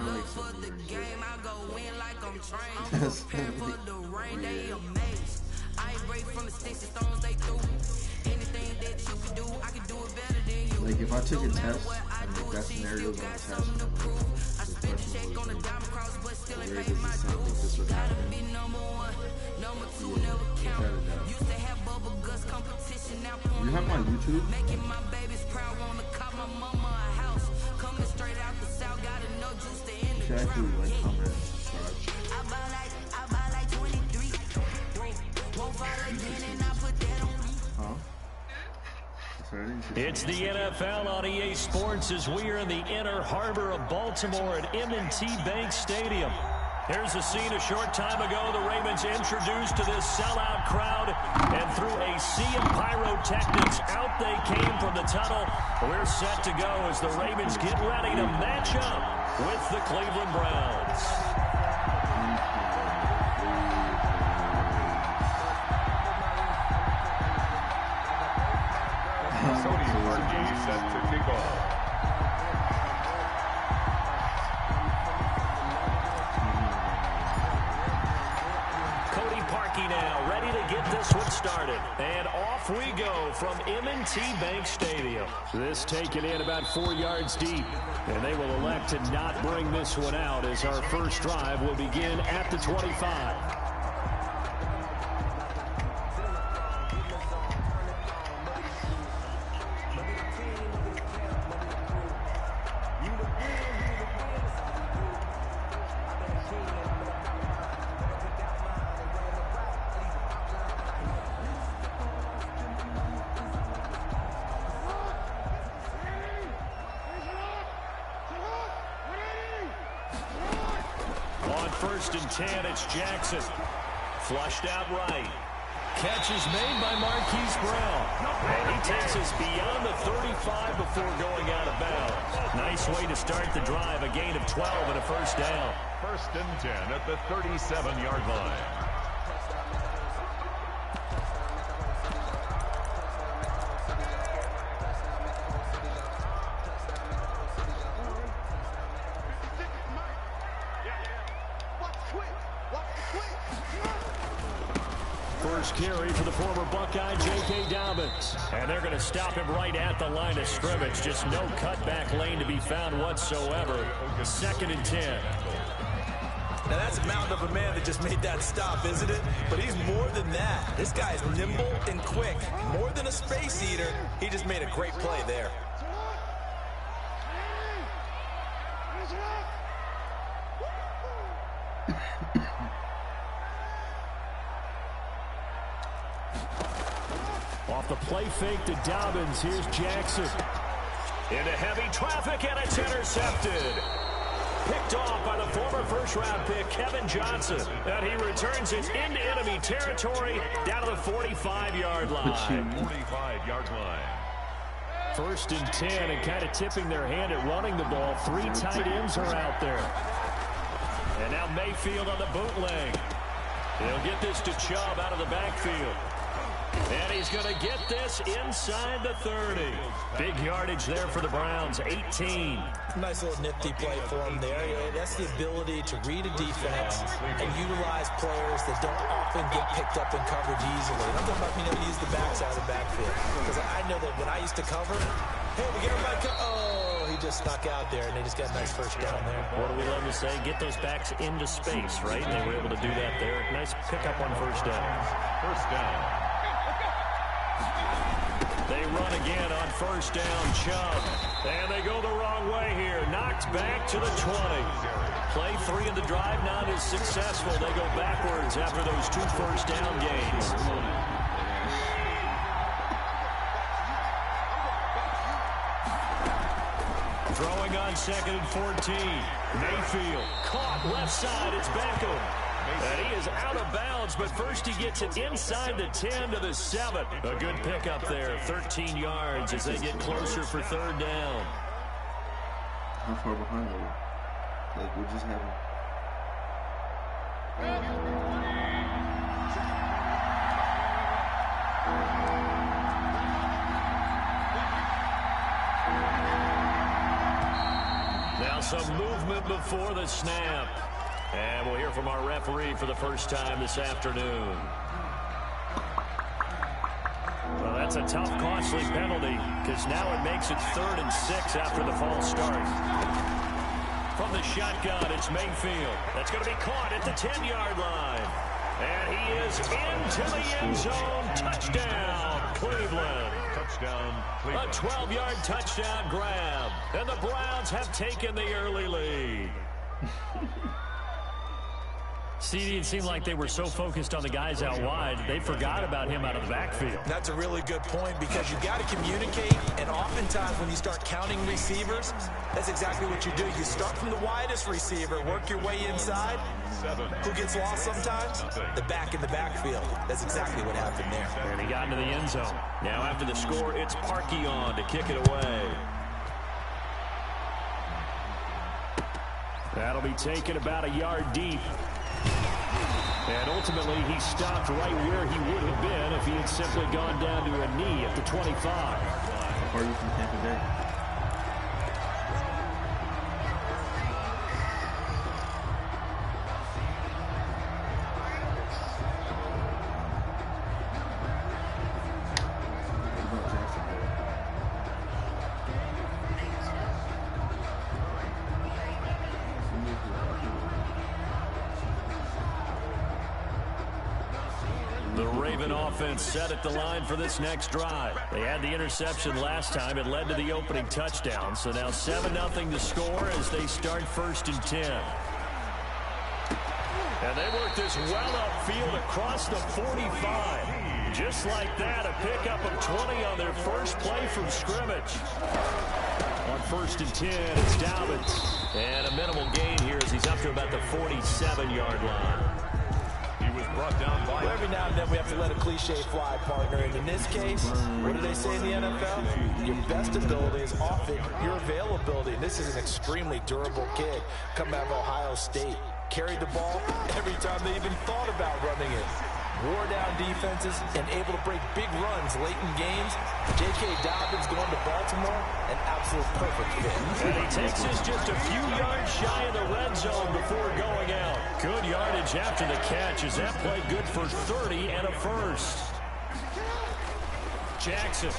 love for the game. I go in like I'm trained. I'm prepared for the rain. They amazed. I ain't break from the sticks and stones they threw. Anything that you can do, I can do it better than you. Like if I took a test and like that scenario was on the test, I spent a check on the diamond cross, but still ain't paid my dues. Gotta be number one, number two, never count. Used to have bubble guts competition, now you have my YouTube? Making my babies proud, wanna cop my mama a house. Coming straight out the south, got enough juice to end the drought. I buy like 23. Won't fall again and I put that on me. Huh? It's the NFL on EA Sports as we are in the inner harbor of Baltimore at M&T Bank Stadium. Here's a scene a short time ago. The Ravens introduced to this sellout crowd, and through a sea of pyrotechnics, out they came from the tunnel. We're set to go as the Ravens get ready to match up with the Cleveland Browns. Set to kick off. Cody Parkey now, ready to get this one started. And off we go from M&T Bank Stadium. This taken in about 4 yards deep. And they will elect to not bring this one out as our first drive will begin at the 25. First and 10, it's Jackson. Flushed out right. Catch is made by Marquise Brown. And he takes us beyond the 35 before going out of bounds. Nice way to start the drive. A gain of 12 and a first down. First and 10 at the 37-yard line. First carry for the former Buckeye, J.K. Dobbins. And they're going to stop him right at the line of scrimmage. Just no cutback lane to be found whatsoever. Second and 10. Now that's a mountain of a man that just made that stop, isn't it? But he's more than that. This guy is nimble and quick. More than a space eater. He just made a great play there. Off the play fake to Dobbins. Here's Jackson. Into heavy traffic, and it's intercepted. Picked off by the former first-round pick, Kevin Johnson. And he returns it into enemy territory down to the 45-yard line. 45-yard line. First and 10, and kind of tipping their hand at running the ball. Three tight ends are out there. And now Mayfield on the bootleg. He'll get this to Chubb out of the backfield. And he's going to get this inside the 30. Big yardage there for the Browns, 18. Nice little nifty play for him there. That's the ability to read a defense and utilize players that don't often get picked up in coverage easily. I'm talking about being able to use the backside of the backfield. Because I know that when I used to cover, hey, we get everybody he just snuck out there, and they just got a nice first down there. What do we love to say? Get those backs into space, right? And they were able to do that there. Nice pickup on first down. First down. They run again on first down, Chubb. And they go the wrong way here. Knocked back to the 20. Play 3 of the drive not as successful. They go backwards after those 2 first down gains. Throwing on second and 14. Mayfield caught left side. It's Beckham. And he is out of bounds, but first he gets it inside the 10 to the 7. A good pickup there, 13 yards as they get closer for third down. How far behind are we? Like, we just haven't. Now some movement before the snap. And we'll hear from our referee for the first time this afternoon. Well, that's a tough, costly penalty because now it makes it 3rd and 6 after the false start. From the shotgun, it's Mayfield. That's going to be caught at the 10-yard line. And he is into the end zone. Touchdown, Cleveland. Touchdown, Cleveland. A 12-yard touchdown grab. And the Browns have taken the early lead. CD, it seemed like they were so focused on the guys out wide, they forgot about him out of the backfield. That's a really good point because you've got to communicate, and oftentimes when you start counting receivers, that's exactly what you do. You start from the widest receiver, work your way inside. Who gets lost sometimes? The back in the backfield. That's exactly what happened there. And he got into the end zone. Now after the score, it's Parkey on to kick it away. That'll be taken about a yard deep. And ultimately, he stopped right where he would have been if he had simply gone down to a knee at the 25. How are you from Tampa Bay? Set at the line for this next drive. They had the interception last time. It led to the opening touchdown. So now 7-0 to score as they start 1st and 10. And they work this well upfield across the 45. Just like that, a pickup of 20 on their first play from scrimmage. On 1st and 10, it's Dobbins. And a minimal gain here as he's up to about the 47-yard line. Brought down by well, every now and then we have to let a cliche fly, partner. And in this case, what do they say in the NFL? Your best ability is often your availability. And this is an extremely durable kid coming out of Ohio State. Carried the ball every time they even thought about running it. Wore down defenses and able to break big runs late in games. J.K. Dobbins going to Baltimore, an absolute perfect fit. And he takes us just a few yards shy of the red zone before going out. Good yardage after the catch as that played good for 30 and a first. Jackson.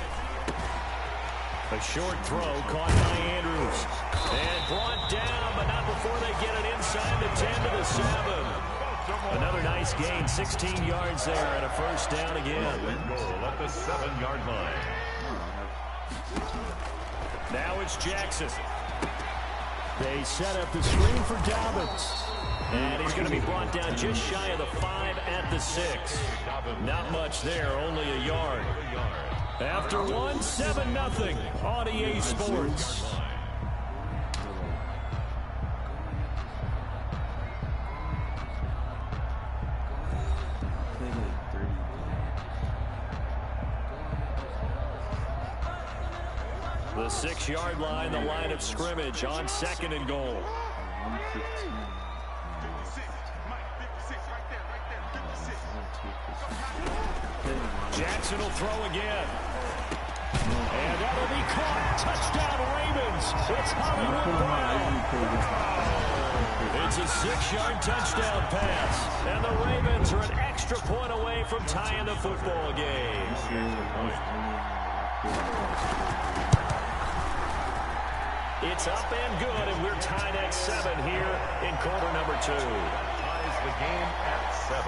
A short throw caught by Andrews. And brought down, but not before they get it inside the 10 to the 7. Another nice gain, 16 yards there, and a first down again. Goal at the 7-yard line. Now it's Jackson. They set up the screen for Dobbins. And he's going to be brought down just shy of the 5 at the 6. Not much there, only a yard. After one, 7-0 on EA Sports. The 6-yard line, the line of scrimmage on 2nd and goal. Jackson will throw again. And that'll be caught. Touchdown, Ravens. It's Hollywood Brown. It's a 6-yard touchdown pass. And the Ravens are an extra point away from tying the football game. It's up and good, and we're tied at 7 here in quarter number 2. Ties the game at 7.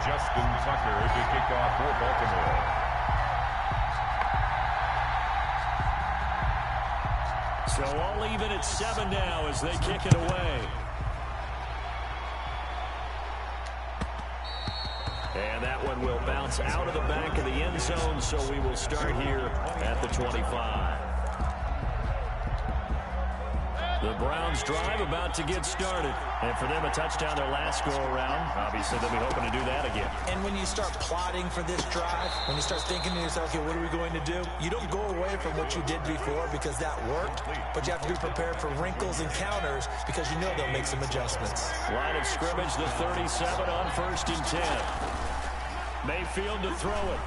Justin Tucker to kick off for Baltimore. So all even at 7 now as they kick it away. And that one will bounce out of the back of the end zone, so we will start here at the 25. The Browns drive about to get started. And for them, a touchdown their last go-around. Obviously, they'll be hoping to do that again. And when you start plotting for this drive, when you start thinking to yourself, okay, what are we going to do? You don't go away from what you did before because that worked, but you have to be prepared for wrinkles and counters because you know they'll make some adjustments. Line of scrimmage, the 37 on 1st and 10. Mayfield to throw it.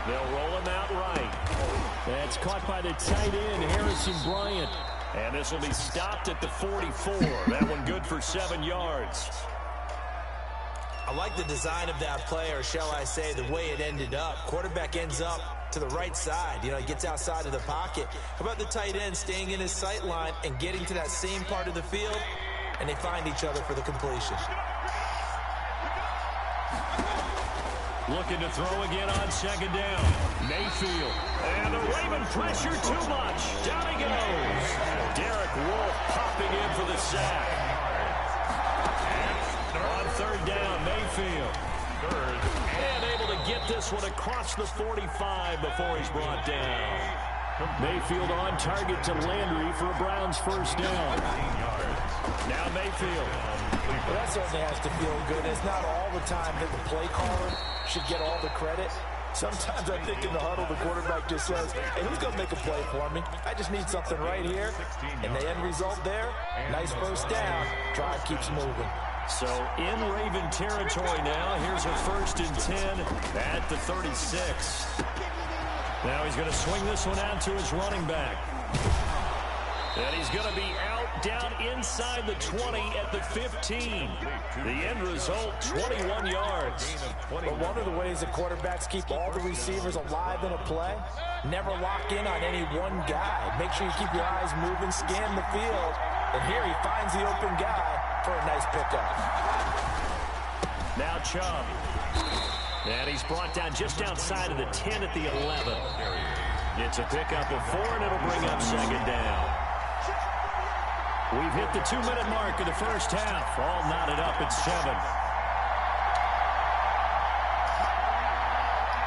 They'll roll him out right. That's caught by the tight end, Harrison Bryant. And this will be stopped at the 44. That one good for 7 yards. I like the design of that play, or shall I say the way it ended up. Quarterback ends up to the right side. You know, he gets outside of the pocket. How about the tight end staying in his sight line and getting to that same part of the field, and they find each other for the completion. Looking to throw again on 2nd down. Mayfield. And the Raven pressure too much. Down he goes. Derek Wolfe popping in for the sack. On 3rd down, Mayfield. And able to get this one across the 45 before he's brought down. Mayfield on target to Landry for a Browns 1st down. Now Mayfield. Well, that certainly has to feel good. It's not all the time that the play caller should get all the credit. Sometimes I think in the huddle, the quarterback just says, hey, who's going to make a play for me? I just need something right here. And the end result there, nice 1st down. Drive keeps moving. So in Raven territory now. Here's a 1st and 10 at the 36. Now he's going to swing this one out to his running back. And he's going to be out down inside the 20 at the 15. The end result, 21 yards. But one of the ways that quarterbacks keep all the receivers alive in a play, never lock in on any one guy. Make sure you keep your eyes moving, scan the field. And here he finds the open guy for a nice pickup. Now Chubb. And he's brought down just outside of the 10 at the 11. It's a pickup of 4, and it'll bring up 2nd down. We've hit the 2-minute mark of the 1st half. All knotted up at 7.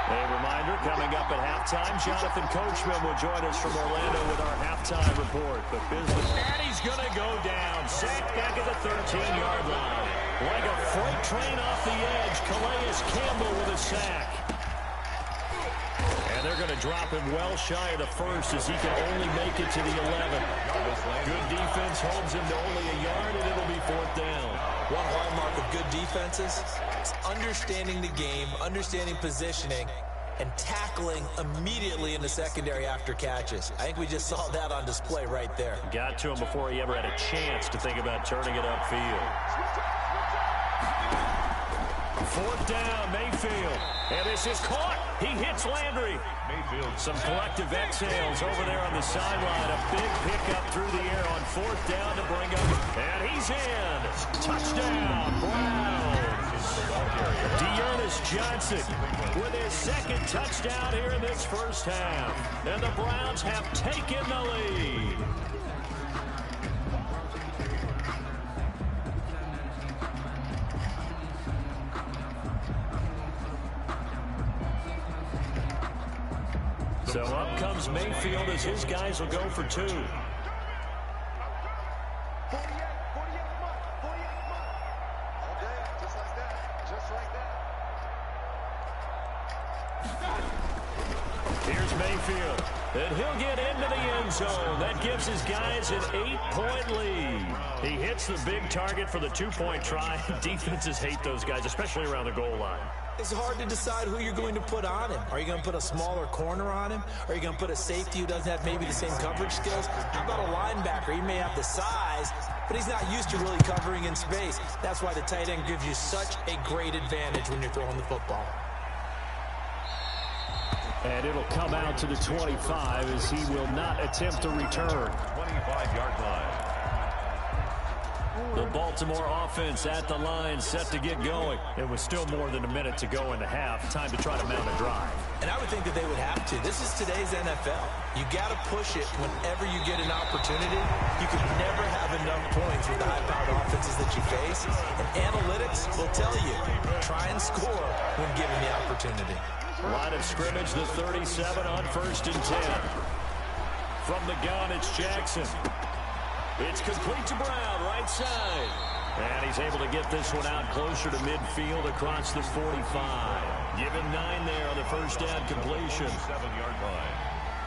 A reminder, coming up at halftime, Jonathan Coachman will join us from Orlando with our halftime report. The business, and he's going to go down. Sacked back at the 13-yard line. Like a freight train off the edge, Calais Campbell with a sack. And they're going to drop him well shy of the 1st as he can only make it to the 11. Good defense holds him to only a yard, and it'll be 4th down. One hallmark of good defenses is understanding the game, understanding positioning, and tackling immediately in the secondary after catches. I think we just saw that on display right there. Got to him before he ever had a chance to think about turning it upfield. 4th down, Mayfield. And this is caught. He hits Landry. Mayfield. Some collective exhales over there on the sideline. A big pickup through the air on 4th down to bring up. And he's in. Touchdown, Browns. Dearness Johnson with his 2nd touchdown here in this 1st half. And the Browns have taken the lead. So up comes Mayfield as his guys will go for 2. Here's Mayfield. And he'll get into the end zone. That gives his guys an 8-point lead. He hits the big target for the 2-point try. Defenses hate those guys, especially around the goal line. It's hard to decide who you're going to put on him. Are you going to put a smaller corner on him? Are you going to put a safety who doesn't have maybe the same coverage skills? How about a linebacker? He may have the size, but he's not used to really covering in space. That's why the tight end gives you such a great advantage when you're throwing the football. And it'll come out to the 25 as he will not attempt to return. 25-yard line. The Baltimore offense at the line, set to get going. It was still more than a minute to go in the half. Time to try to mount a drive. And I would think that they would have to. This is today's NFL. You got to push it whenever you get an opportunity. You can never have enough points with the high-powered offenses that you face. And analytics will tell you, try and score when given the opportunity. Line of scrimmage, the 37 on 1st and 10. From the gun, it's Jackson. It's complete to Brown, right side. And he's able to get this one out closer to midfield across the 45. Give him 9 there on the first down completion. 7-yard line.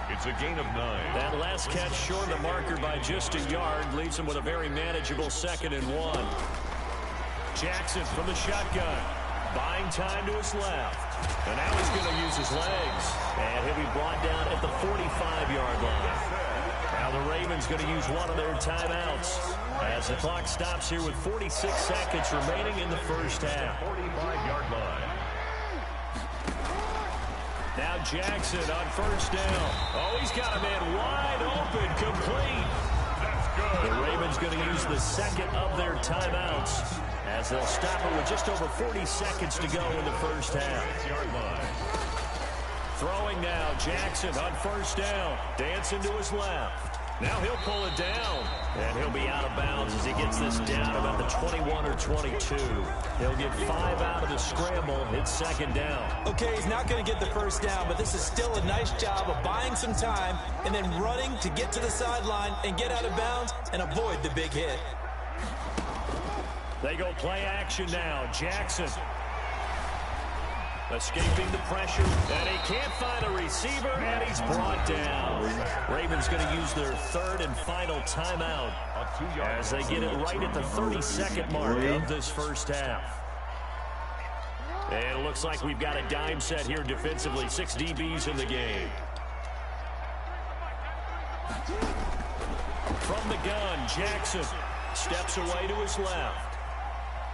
It's a gain of 9. That last catch short of the marker by just a yard leaves him with a very manageable 2nd and 1. Jackson from the shotgun. Buying time to his left. And now he's going to use his legs. And he'll be brought down at the 45-yard line. Now the Ravens going to use one of their timeouts as the clock stops here with 46 seconds remaining in the first half. 45-yard line. Now Jackson on first down. Oh, he's got a man wide open, complete. That's good. The Ravens going to use the second of their timeouts as they'll stop it with just over 40 seconds to go in the first half. 6-yard line. Throwing now, Jackson on first down. Dancing to his left. Now he'll pull it down. And he'll be out of bounds as he gets this down about the 21 or 22. He'll get 5 out of the scramble. It's second down. Okay, he's not going to get the first down, but this is still a nice job of buying some time and then running to get to the sideline and get out of bounds and avoid the big hit. They go play action now. Jackson escaping the pressure, and he can't find a receiver, and he's brought down. Ravens going to use their third and final timeout as they get it right at the 32nd mark of this first half. And it looks like we've got a dime set here defensively. 6 DBs in the game. From the gun, Jackson steps away to his left.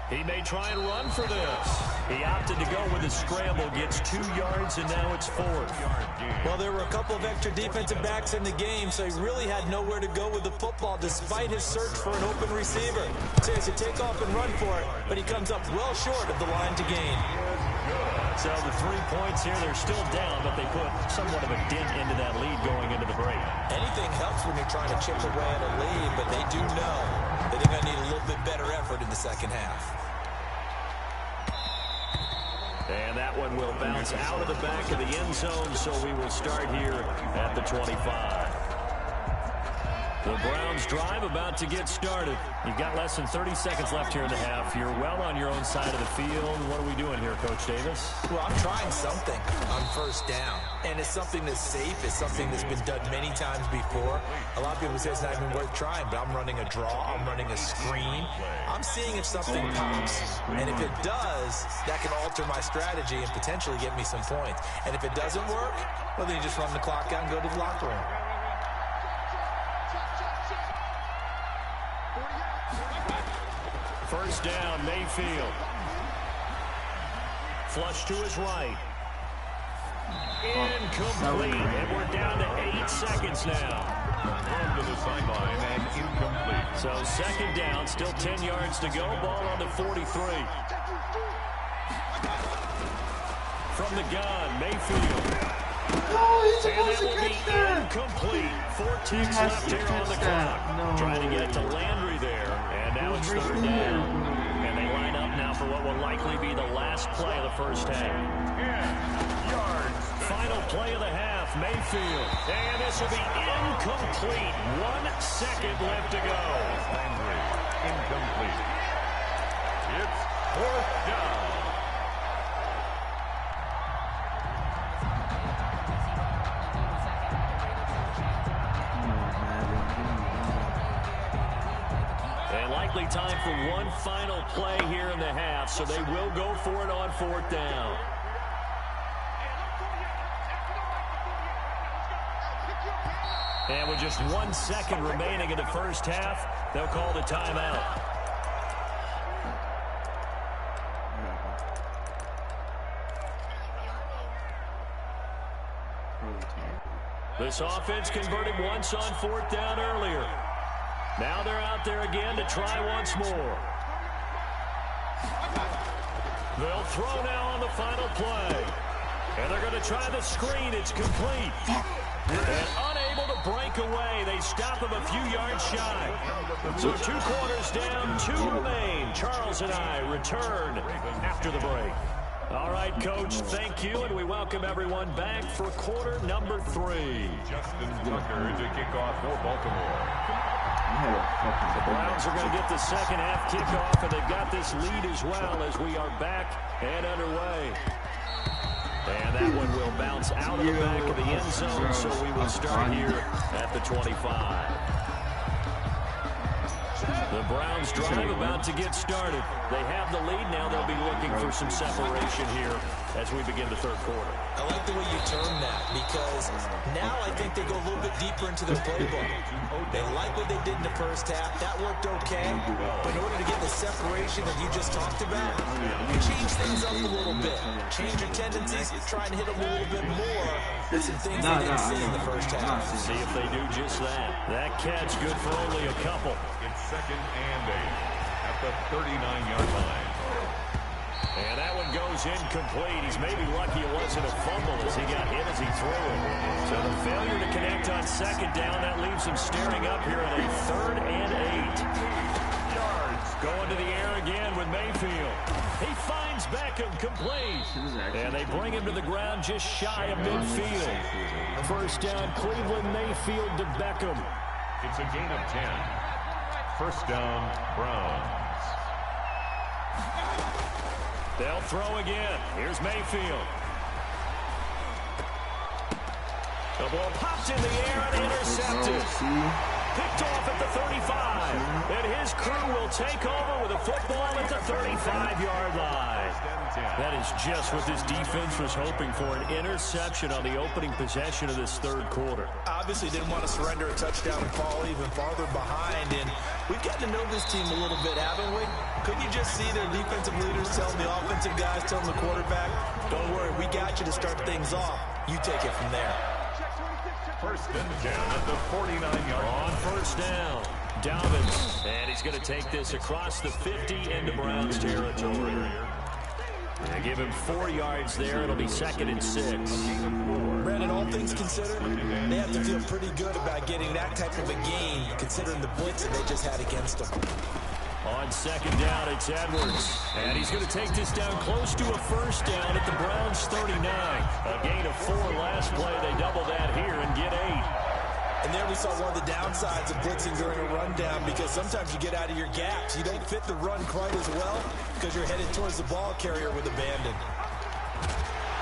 He may try and run for this. He opted to go with his scramble, gets 2 yards, and now it's 4th. Well, there were a couple of extra defensive backs in the game, so he really had nowhere to go with the football despite his search for an open receiver. So he has to take off and run for it, but he comes up well short of the line to gain. So the 3 points here, they're still down, but they put somewhat of a dent into that lead going into the break. Anything helps when you're trying to chip away at a lead, but they do know that they're going to need a little bit better effort in the second half. And that one will bounce out of the back of the end zone, so we will start here at the 25. The Browns drive about to get started. You've got less than 30 seconds left here in the half. You're well on your own side of the field. What are we doing here, Coach Davis? Well, I'm trying something on first down. And it's something that's safe. It's something that's been done many times before. A lot of people say it's not even worth trying, but I'm running a draw. I'm running a screen. I'm seeing if something pops. And if it does, that can alter my strategy and potentially get me some points. And if it doesn't work, well, then you just run the clock out and go to the locker room. First down, Mayfield. Flush to his right. Incomplete. And we're down to 8 seconds now. Thrown to the sideline and incomplete. So second down, still 10 yards to go. Ball on the 43. From the gun, Mayfield. No, he's And supposed that to will be catch that. incomplete. 4 ticks left here on the clock. No. Trying to get it to Landry there. And now it's third down. And they line up now for what will likely be the last play of the first half. 10 yards. Final play of the half, Mayfield. And this will be incomplete. 1 second left to go. Landry, incomplete. It's 4th down. And likely time for one final play here in the half, so they will go for it on 4th down. And with just 1 second remaining in the first half, they'll call the timeout. This offense converted once on 4th down earlier. Now they're out there again to try once more. They'll throw now on the final play. And they're going to try the screen. It's complete. And unable to break away. They stop him a few yards shy. So 2 quarters down, 2 remain. Charles and I return after the break. All right, Coach, thank you, and we welcome everyone back for quarter number 3. Justin Tucker to kick off for Baltimore. The Browns are going to get the second half kickoff, and they've got this lead as well as we are back and underway. And that one will bounce out of the back of the end zone, so we will start here at the 25. The Browns drive about to get started. They have the lead now. They'll be looking for some separation here as we begin the third quarter. I like the way you term that, because now I think they go a little bit deeper into their playbook. They like what they did in the first half. That worked okay. But in order to get the separation that you just talked about, change things up a little bit. Change your tendencies, try and hit them a little bit more than some things they didn't see in the first half. See if they do just that. That catch good for only a couple. It's 2nd and 8 at the 39-yard line. And that one goes incomplete. He's maybe lucky it wasn't a fumble as he got hit as he threw it. So the failure to connect on second down, that leaves him staring up here at a 3rd and 8 yards. Going to the air again with Mayfield. He finds Beckham complete. And they bring him to the ground just shy of midfield. First down, Cleveland, Mayfield to Beckham. It's a gain of 10. First down, Browns. They'll throw again. Here's Mayfield. The ball popped in the air and intercepted. Picked off at the 35. And his crew will take over with a football at the 35-yard line. That is just what this defense was hoping for, an interception on the opening possession of this third quarter. Obviously didn't want to surrender a touchdown and fall even farther behind. And we've gotten to know this team a little bit, haven't we? Couldn't you just see their defensive leaders telling the offensive guys, telling the quarterback, don't worry, we got you to start things off. You take it from there. First and 10 at the 49-yard line. On first down, Dobbins. And he's going to take this across the 50 into Browns territory. They give him 4 yards there. It'll be 2nd and 6. Brandon, all things considered, they have to feel pretty good about getting that type of a gain, considering the blitz that they just had against them. On second down, it's Edwards. And he's going to take this down close to a first down at the Browns 39. A gain of 4 last play. They double that here and get 8. And there we saw one of the downsides of blitzing during a rundown, because sometimes you get out of your gaps. You don't fit the run quite as well because you're headed towards the ball carrier with abandon.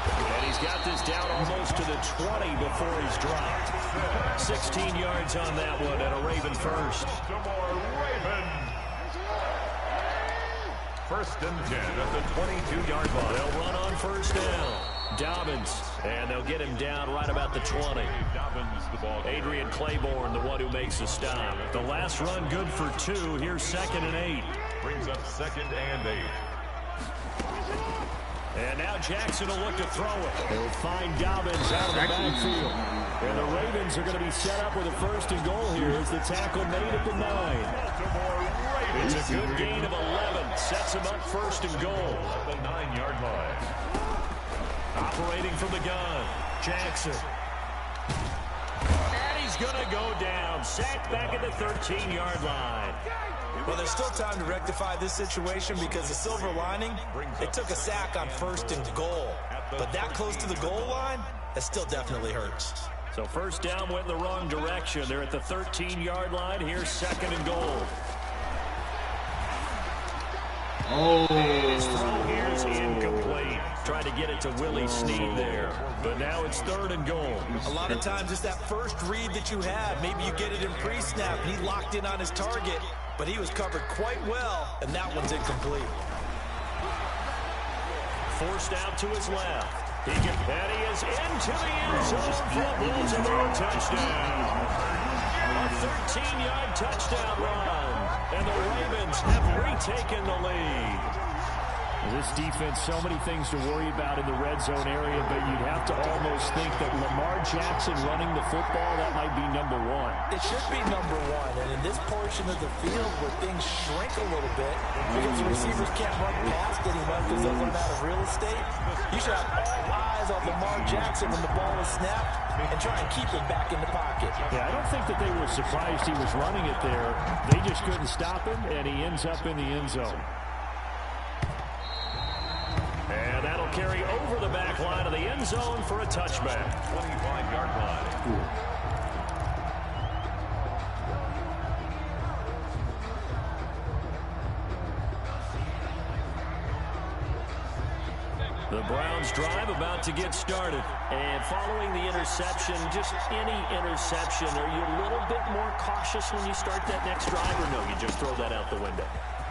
And he's got this down almost to the 20 before he's dropped. 16 yards on that one and a Raven first. First and 10 at the 22-yard line. They'll run on first down. Dobbins, and they'll get him down right about the 20. Adrian Claiborne, the one who makes the stop. The last run good for 2. Here's 2nd and 8. Brings up 2nd and 8. And now Jackson will look to throw it. They'll find Dobbins out of the backfield. And the Ravens are going to be set up with a 1st and goal here as the tackle made at the 9. It's a good gain of 11. Sets him up 1st and goal. At the 9-yard line. Operating from the gun, Jackson. And he's going to go down. Sacked back at the 13-yard line. Well, there's still time to rectify this situation, because the silver lining, they took a sack on 1st and goal. But that close to the goal line, that still definitely hurts. So first down went in the wrong direction. They're at the 13-yard line. Here's 2nd and goal. His throw here's incomplete. Tried to get it to Willie Snead there. But now it's 3rd and goal. A lot of times it's that first read that you have. Maybe you get it in pre-snap. He locked in on his target, but he was covered quite well, and that one's incomplete. Forced out to his left. And he is into the end zone for a Baltimore touchdown. A 13-yard touchdown run. And the Ravens have retaken the lead. This defense, so many things to worry about in the red zone area, but you'd have to almost think that Lamar Jackson running the football, that might be number 1. It should be number 1, and in this portion of the field where things shrink a little bit because the receivers can't run past anyone because they'll run out of real estate, you should have all eyes on Lamar Jackson when the ball is snapped and try and keep him back in the pocket. Yeah, I don't think that they were surprised he was running it there. They just couldn't stop him, and he ends up in the end zone. And that'll carry over the back line of the end zone for a touchback. 25-yard line. The Browns drive about to get started. And following the interception, just any interception, are you a little bit more cautious when you start that next drive, or no, you just throw that out the window?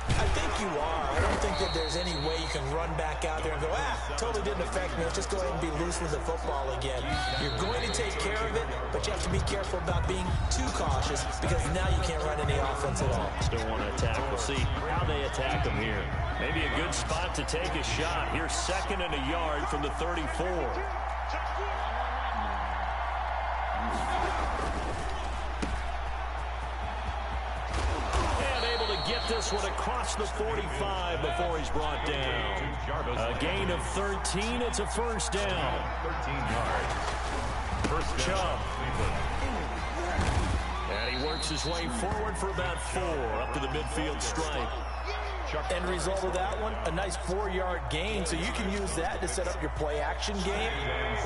I think you are. I don't think that there's any way you can run back out there and go, totally didn't affect me. Let's just go ahead and be loose with the football again. You're going to take care of it, but you have to be careful about being too cautious because now you can't run any offense at all. Still want to attack. We'll see how they attack them here. Maybe a good spot to take a shot. Here's 2nd and a yard from the 34. Get this one across the 45 before he's brought down. A gain of 13. It's a first down. 13 yards. First down. And he works his way forward for about 4 up to the midfield stripe. End result of that one, a nice 4-yard gain, so you can use that to set up your play-action game,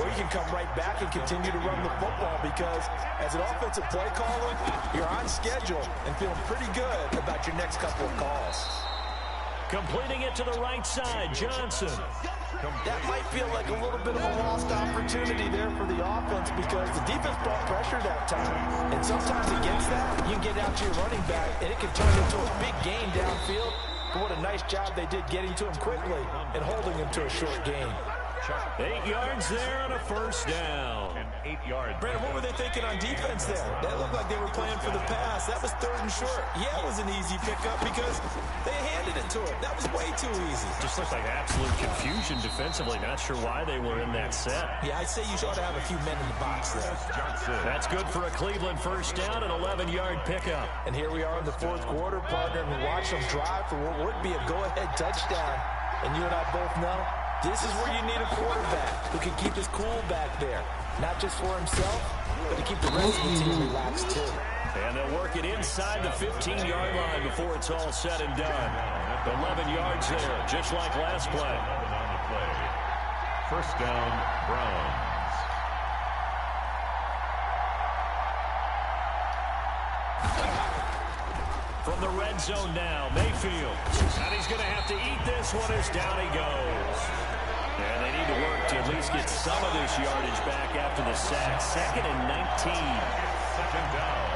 or you can come right back and continue to run the football because as an offensive play caller, you're on schedule and feeling pretty good about your next couple of calls. Completing it to the right side, Johnson. That might feel like a little bit of a lost opportunity there for the offense because the defense brought pressure that time. And sometimes against that, you can get out to your running back, and it can turn into a big gain downfield. But what a nice job they did getting to him quickly and holding him to a short gain. 8 yards there and a first down. And 8 yards. Brandon, what were they thinking on defense there? That looked like they were playing for the pass. That was 3rd and short. Yeah, it was an easy pickup because they handed it to him. That was way too easy. Just looked like absolute confusion defensively. Not sure why they were in that set. Yeah, I'd say you ought to have a few men in the box there. That's good for a Cleveland first down, an 11-yard pickup. And here we are in the 4th quarter, partner, and we watch them drive for what would be a go-ahead touchdown. And you and I both know this is where you need a quarterback who can keep his cool back there. Not just for himself, but to keep the rest of the team relaxed too. And they'll work it inside the 15-yard line before it's all said and done. 11 yards there, just like last play. First down, Browns. From the red zone now, Mayfield. And he's going to have to eat this one as down he goes. And they need to work to at least get some of this yardage back after the sack. 2nd and 19. 2nd down.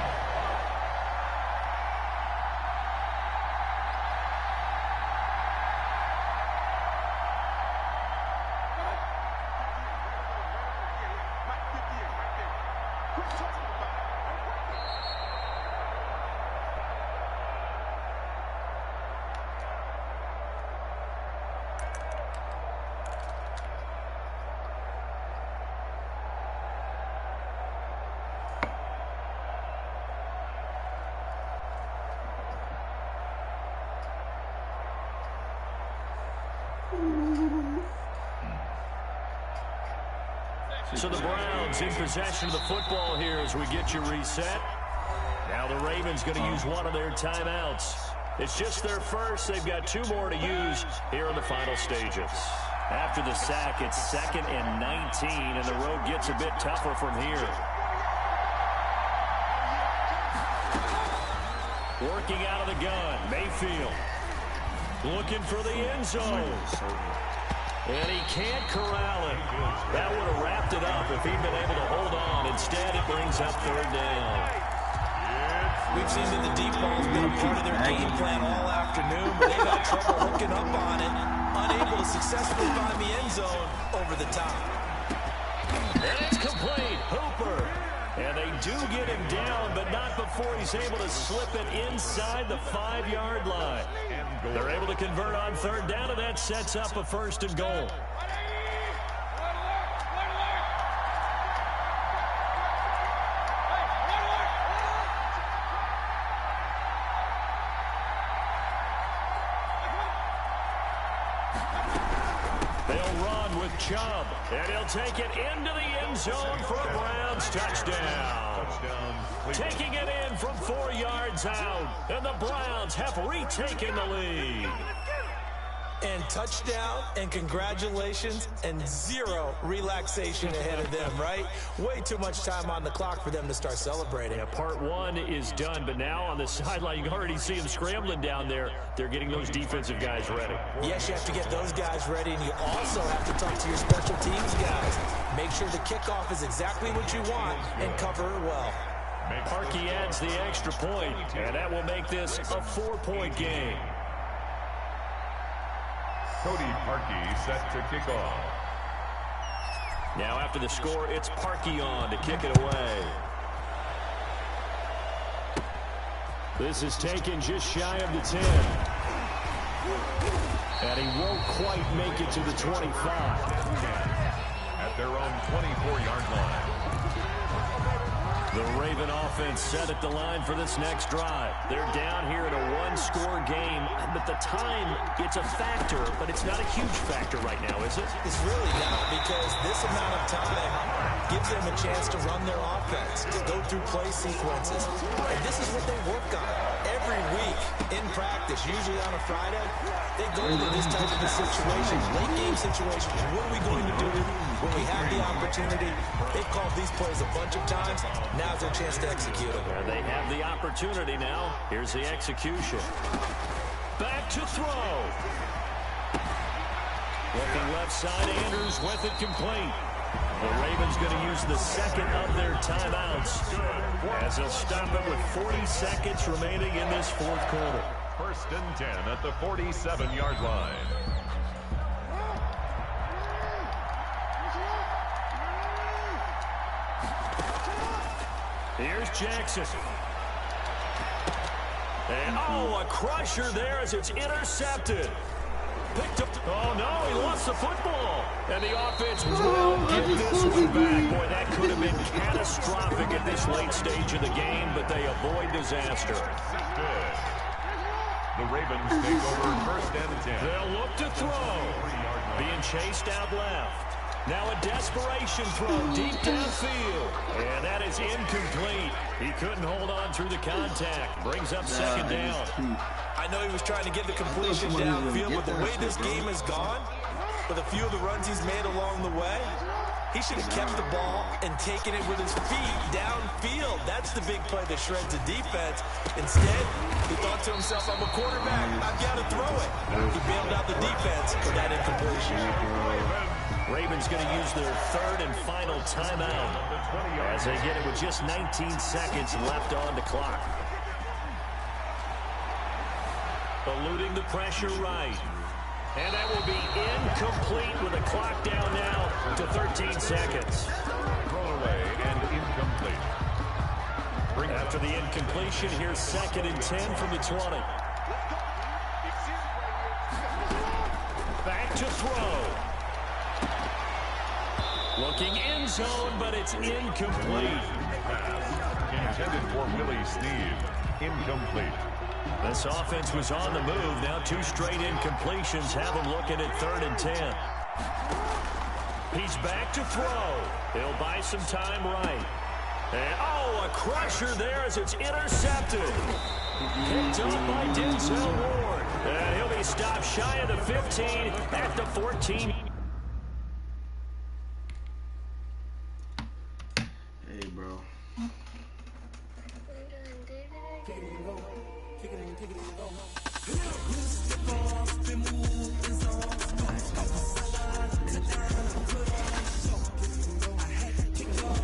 So the Browns in possession of the football here as we get you reset. Now the Ravens going to use one of their timeouts. It's just their first. They've got 2 more to use here in the final stages. After the sack, it's 2nd and 19, and the road gets a bit tougher from here. Working out of the gun, Mayfield. Looking for the end zone. And he can't corral it. That would have wrapped it up if he'd been able to hold on. Instead, it brings up 3rd down. We've seen that the deep ball's been a part of their game plan all afternoon, but they've had trouble hooking up on it, unable to successfully find the end zone over the top. And it's complete. Hooper. And they do get him down, but not before he's able to slip it inside the 5-yard line. They're able to convert on 3rd down, and that sets up a 1st and goal. They'll run with Chubb, and he'll take it into the end zone for a Browns touchdown. Taking it in from 4 yards out, and the Browns have retaken the lead. and touchdown and congratulations and zero relaxation ahead of them, right? Way too much time on the clock for them to start celebrating. Yeah, part one is done, but now on the sideline, you can already see them scrambling down there. They're getting those defensive guys ready. Yes, you have to get those guys ready, and you also have to talk to your special teams guys. Make sure the kickoff is exactly what you want and cover it well. Parkey adds the extra point, and that will make this a 4-point game. Cody Parkey set to kick off. Now after the score, it's Parkey on to kick it away. This is taken just shy of the 10. And he won't quite make it to the 25. At their own 24-yard line. The Raven offense set at the line for this next drive. They're down here in a one-score game, but the time, it's a factor, but it's not a huge factor right now, is it? It's really not, because this amount of time gives them a chance to run their offense, to go through play sequences. And this is what they work on every week in practice, usually on a Friday. They go into this type of a situation, late-game situation. What are we going to do when we have the opportunity? They've called these plays a bunch of times. Now's their chance to execute them. Yeah, they have the opportunity now. Here's the execution. Back to throw. Looking left side, Andrews with it complete. The Ravens going to use the second of their timeouts as they'll stop it with 40 seconds remaining in this fourth quarter. 1st and 10 at the 47-yard line. Here's Jackson. And, a crusher there as it's intercepted. Picked up. Oh, no, he lost the football. And the offense will get this one back. Boy, that could have been catastrophic at this late stage of the game, but they avoid disaster. Good. The Ravens take over 1st and 10. They'll look to throw. Being chased out left. Now a desperation throw deep downfield. And that is incomplete. He couldn't hold on through the contact. Brings up second down. I know he was trying to get the completion downfield, but the way this game has gone, with a few of the runs he's made along the way, he should have kept the ball and taken it with his feet downfield. That's the big play that shreds the defense. Instead, he thought to himself, I'm a quarterback, I've got to throw it. He bailed out the defense with that incompletion. Ravens going to use their third and final timeout as they get it with just 19 seconds left on the clock. Eluding the pressure right. And that will be incomplete with the clock down now to 13 seconds. Thrown away and incomplete. After the incompletion, here's 2nd and 10 from the 20. Back to throw. Looking end zone, but it's incomplete. Intended for Willie Snead. Incomplete. This offense was on the move. Now 2 straight incompletions have him looking at 3rd and 10. He's back to throw. He'll buy some time right. And, a crusher there as it's intercepted. Picked up by Denzel Ward. And he'll be stopped shy of the 15 at the 14. Hey, bro.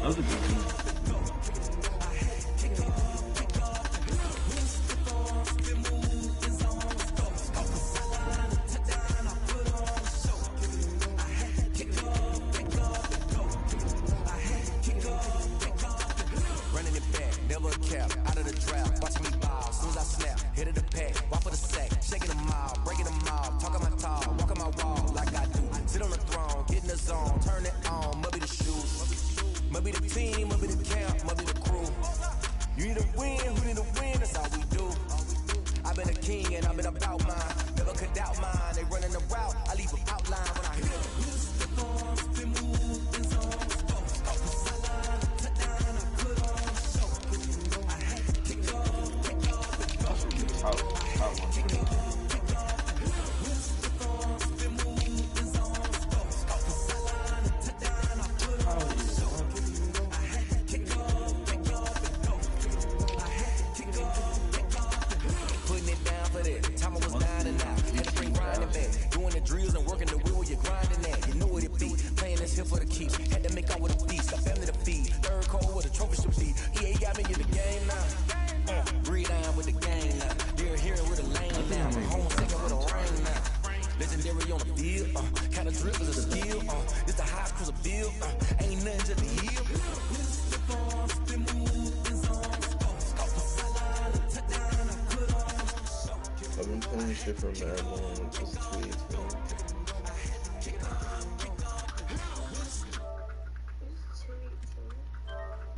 That was a good one. feed. Third cold with a trophy should be. EA got me in the game now. Breathe down with the game now. They're here with a lane now. Home second with a rain now. Legendary on the field. Kind of drip is a skill. It's the high cruiser bill. Ain't nothing just to heal. I've been playing shit for mad long with this tweets, man.